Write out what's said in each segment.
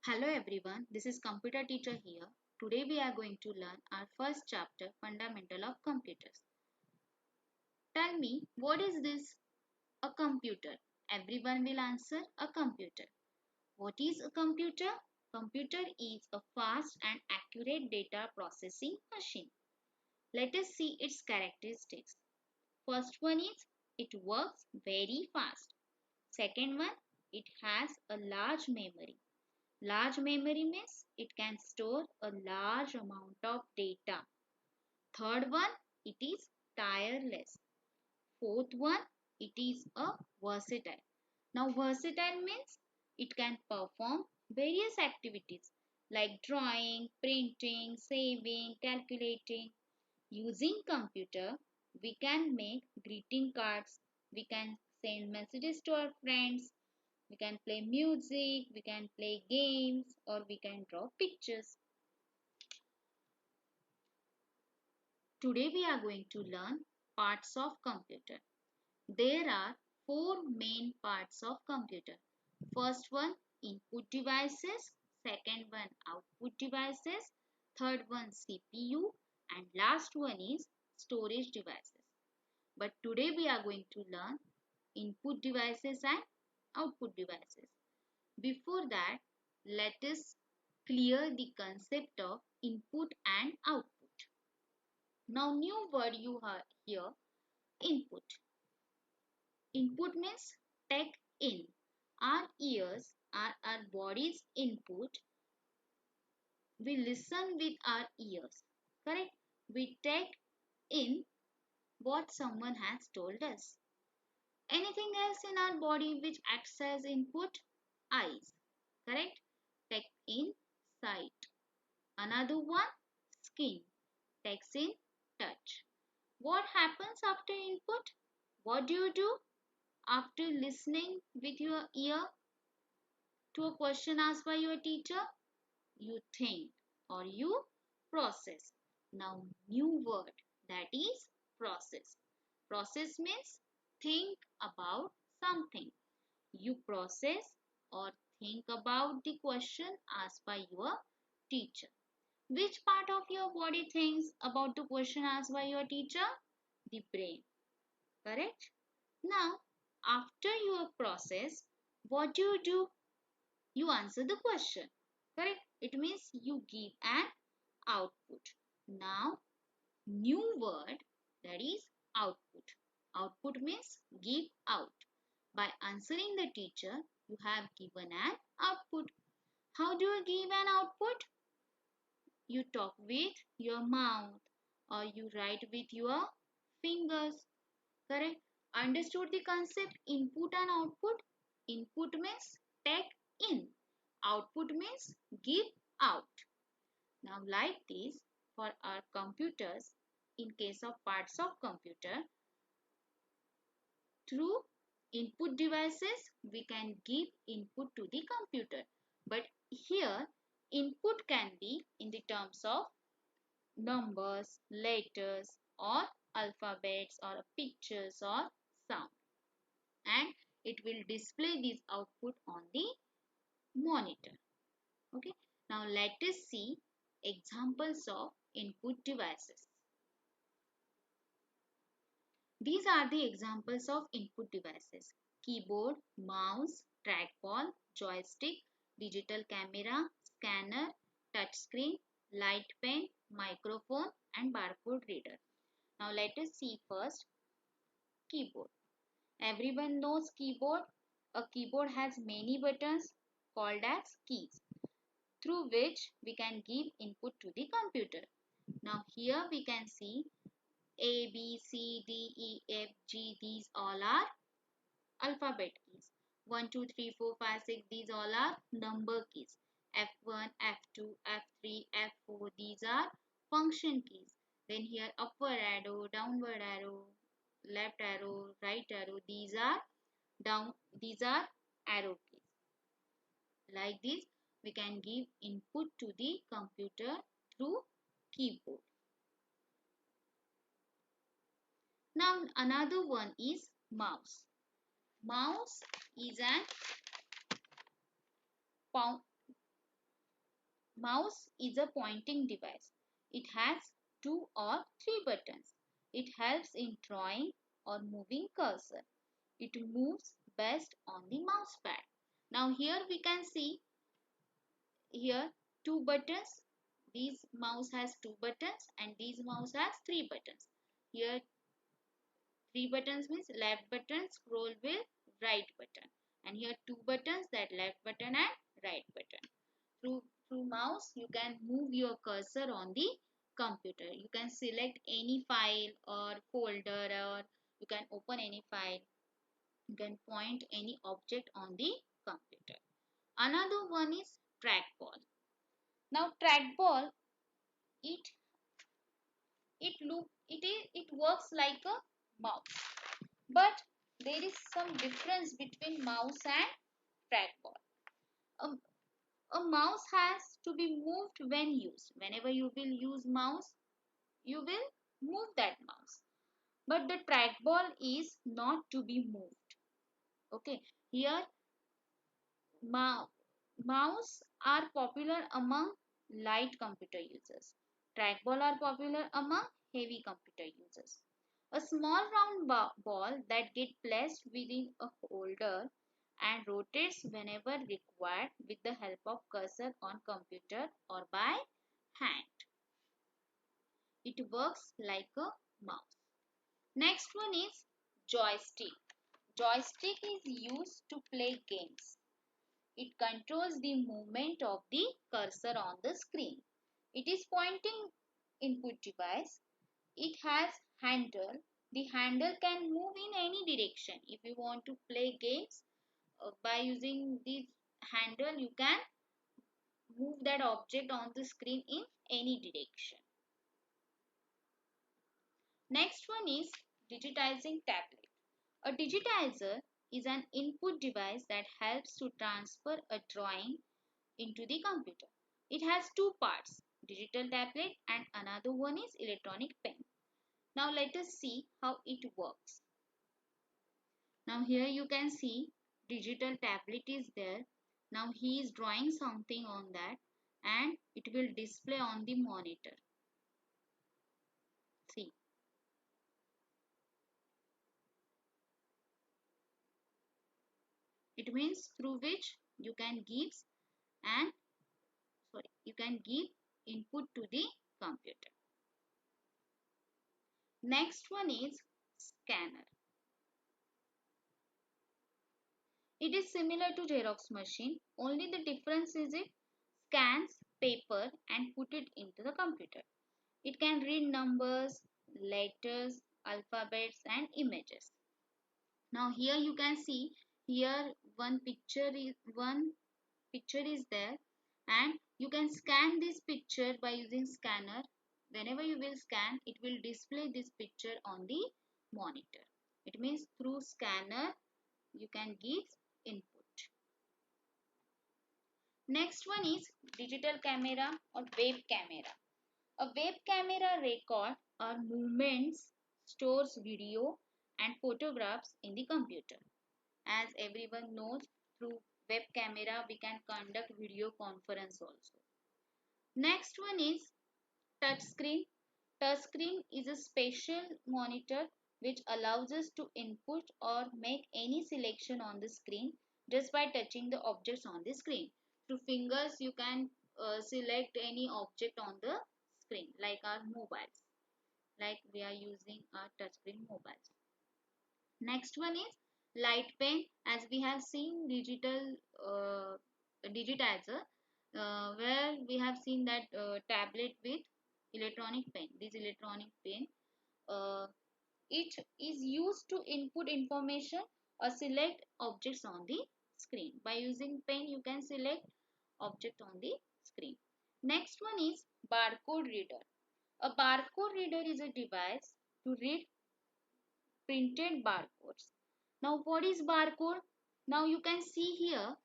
Hello everyone, this is computer teacher here. Today we are going to learn our first chapter, Fundamental of Computers. Tell me, what is this? A computer. Everyone will answer a computer. What is a computer? Computer is a fast and accurate data processing machine. Let us see its characteristics. First one is it works very fast. Second one, it has a large memory. Large memory means it can store a large amount of data. Third one, it is tireless. Fourth one, it is a versatile. Now versatile means it can perform various activities like drawing, printing, saving, calculating. Using computer, we can make greeting cards, we can send messages to our friends, we can play music, we can play games, or we can draw pictures. Today we are going to learn parts of computer. There are four main parts of computer. First one, input devices. Second one, output devices. Third one, CPU. And last one is storage devices. But today we are going to learn input devices and output devices. Before that, let us clear the concept of input and output. Now, new word you hear, input. Input means take in. Our ears are our body's input. We listen with our ears. Correct? We take in what someone has told us. Anything else in our body which acts as input? Eyes. Correct? Take in sight. Another one, skin. Takes in touch. What happens after input? What do you do after listening with your ear to a question asked by your teacher? You think or you process. Now, new word, that is process. Process means think about something. You process or think about the question asked by your teacher. Which part of your body thinks about the question asked by your teacher? The brain. Correct? Now, after your process, what do you do? You answer the question. Correct? It means you give an output. Now, new word, that is output. Output means give out. By answering the teacher, you have given an output. How do you give an output? You talk with your mouth or you write with your fingers. Correct? Understood the concept input and output? Input means take in. Output means give out. Now like this, for our computers, in case of parts of computer, through input devices, we can give input to the computer. But here, input can be in the terms of numbers, letters, or alphabets, or pictures, or sound. And it will display this output on the monitor. Okay. Now let us see examples of input devices. These are the examples of input devices: keyboard, mouse, trackball, joystick, digital camera, scanner, touchscreen, light pen, microphone and barcode reader. Now let us see first keyboard. Everyone knows keyboard. A keyboard has many buttons called as keys, through which we can give input to the computer. Now here we can see A, B, C, D, E, F, G. These all are alphabet keys. 1, 2, 3, 4, 5, 6. These all are number keys. F1, F2, F3, F4. These are function keys. Then here upward arrow, downward arrow, left arrow, right arrow. These are arrow keys. Like this, we can give input to the computer through keyboard. Now another one is mouse. Mouse is an Mouse is a pointing device. It has two or three buttons. It helps in drawing or moving cursor. It moves best on the mouse pad. Now here we can see here two buttons. This mouse has two buttons and this mouse has three buttons. Here three buttons means left button, scroll wheel, right button. And here two buttons, that left button and right button. Through mouse you can move your cursor on the computer. You can select any file or folder, or you can open any file. You can point any object on the computer. Another one is trackball. Now trackball, it it works like a mouse, but there is some difference between mouse and trackball. A mouse has to be moved when used. Whenever you will use mouse, you will move that mouse. But the trackball is not to be moved. Okay, here mouse are popular among light computer users. Trackball are popular among heavy computer users. A small round ball that gets placed within a holder and rotates whenever required with the help of cursor on computer or by hand. It works like a mouse. Next one is joystick. Joystick is used to play games. It controls the movement of the cursor on the screen. It is pointing input device. It has handle. The handle can move in any direction. If you want to play games by using this handle, you can move that object on the screen in any direction. Next one is digitizing tablet. A digitizer is an input device that helps to transfer a drawing into the computer. It has two parts, digital tablet and another one is electronic pen. Now let us see how it works. Now here you can see digital tablet is there. Now he is drawing something on that and it will display on the monitor. See. It means through which you can give input to the computer. Next one is scanner. It is similar to Xerox machine, only the difference is it scans paper and put it into the computer. It can read numbers, letters, alphabets and images. Now here you can see here one picture is there and you can scan this picture by using scanner. Whenever you will scan, it will display this picture on the monitor. It means through scanner you can give input. Next one is digital camera or web camera. A web camera records our movements, stores video and photographs in the computer. As everyone knows, through web camera we can conduct video conference also. Next one is touch screen. Touch screen is a special monitor which allows us to input or make any selection on the screen just by touching the objects on the screen. Through fingers you can select any object on the screen like our mobiles, like we are using our touchscreen mobiles. Next one is light pen. As we have seen digital digitizer, where we have seen that tablet with electronic pen. This electronic pen, uh, it is used to input information or select objects on the screen. By using pen, you can select object on the screen. Next one is barcode reader. A barcode reader is a device to read printed barcodes. Now what is barcode? Now you can see here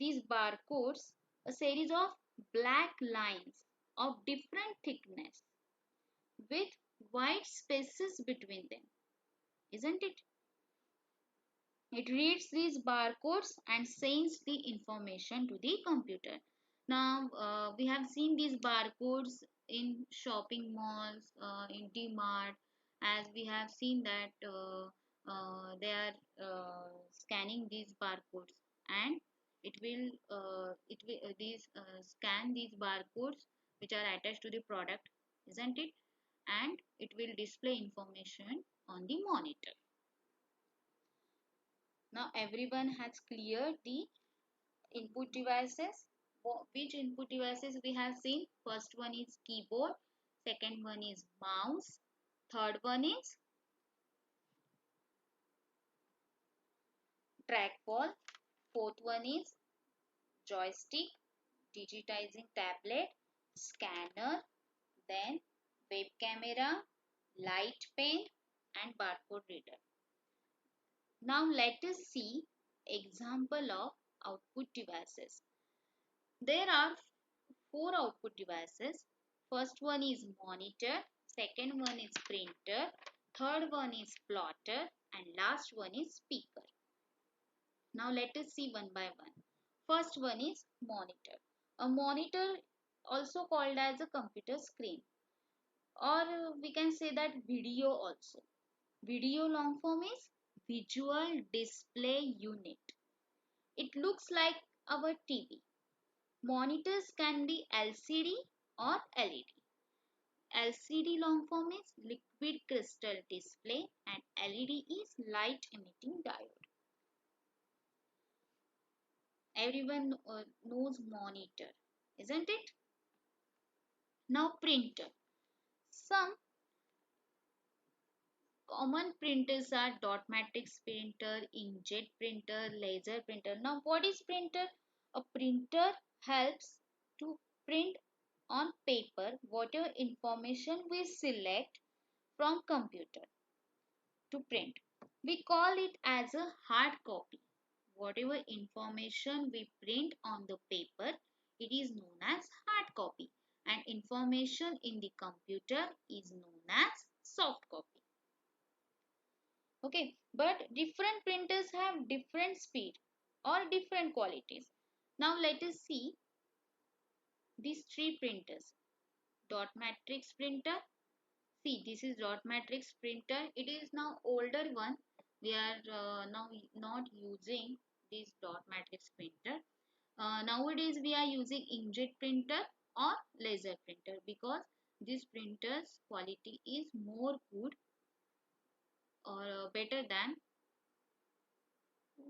these barcodes, a series of black lines of different thickness with white spaces between them, isn't it? It reads these barcodes and sends the information to the computer. Now we have seen these barcodes in shopping malls, in DMart, as we have seen that they are scanning these barcodes, and it will these scan these barcodes which are attached to the product, isn't it? And it will display information on the monitor. Now everyone has cleared the input devices. Which input devices we have seen? First one is keyboard, second one is mouse, third one is trackball, fourth one is joystick, digitizing tablet, scanner, then web camera, light pen, and barcode reader. Now let us see example of output devices. There are four output devices. First one is monitor, second one is printer, third one is plotter, and last one is speaker. Now let us see one by one. First one is monitor. A monitor, also called as a computer screen, or we can say that video also. Video long form is visual display unit. It looks like our TV. Monitors can be LCD or LED. LCD long form is liquid crystal display and LED is light emitting diode. Everyone knows monitor, isn't it? Now printer. Some common printers are dot matrix printer, inkjet printer, laser printer. Now what is printer? A printer helps to print on paper whatever information we select from computer to print. We call it as a hard copy. Whatever information we print on the paper, it is known as hard copy, and information in the computer is known as soft copy. Okay, but different printers have different speed or different qualities. Now let us see these three printers. Dot matrix printer. See, this is dot matrix printer. It is now older one. We are now not using this dot matrix printer. Nowadays we are using inkjet printer or laser printer because this printer's quality is more good or better than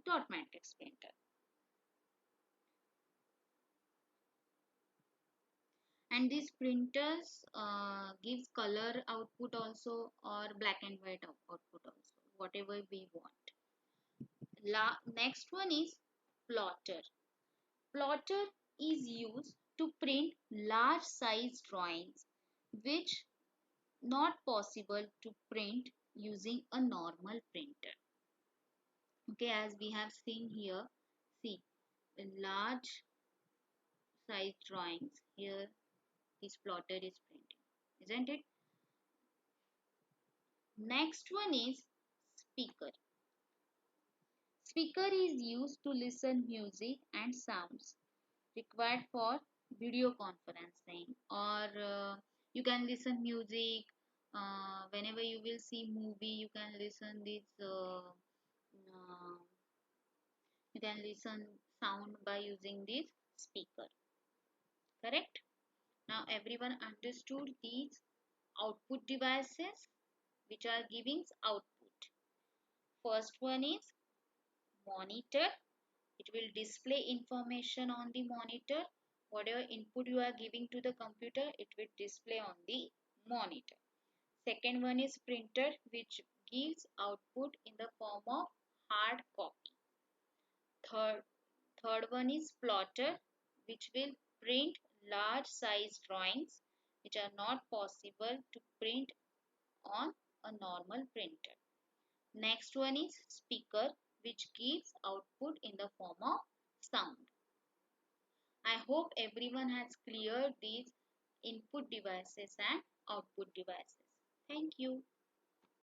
dot matrix printer. And these printers gives color output also or black and white output also, whatever we want. Next one is plotter. Plotter is used to print large size drawings which not possible to print using a normal printer. Okay, as we have seen here, see large size drawings here this plotter is printing, isn't it? Next one is speaker. Speaker is used to listen music and sounds required for video conferencing, or you can listen music whenever you will see movie. Uh, you can listen sound by using this speaker. Correct? Now everyone understood these output devices which are giving output. First one is monitor. It will display information on the monitor. Whatever input you are giving to the computer, it will display on the monitor. Second one is printer, which gives output in the form of hard copy. Third, third one is plotter, which will print large size drawings which are not possible to print on a normal printer. Next one is speaker, which gives output in the form of sound. I hope everyone has cleared these input devices and output devices. Thank you.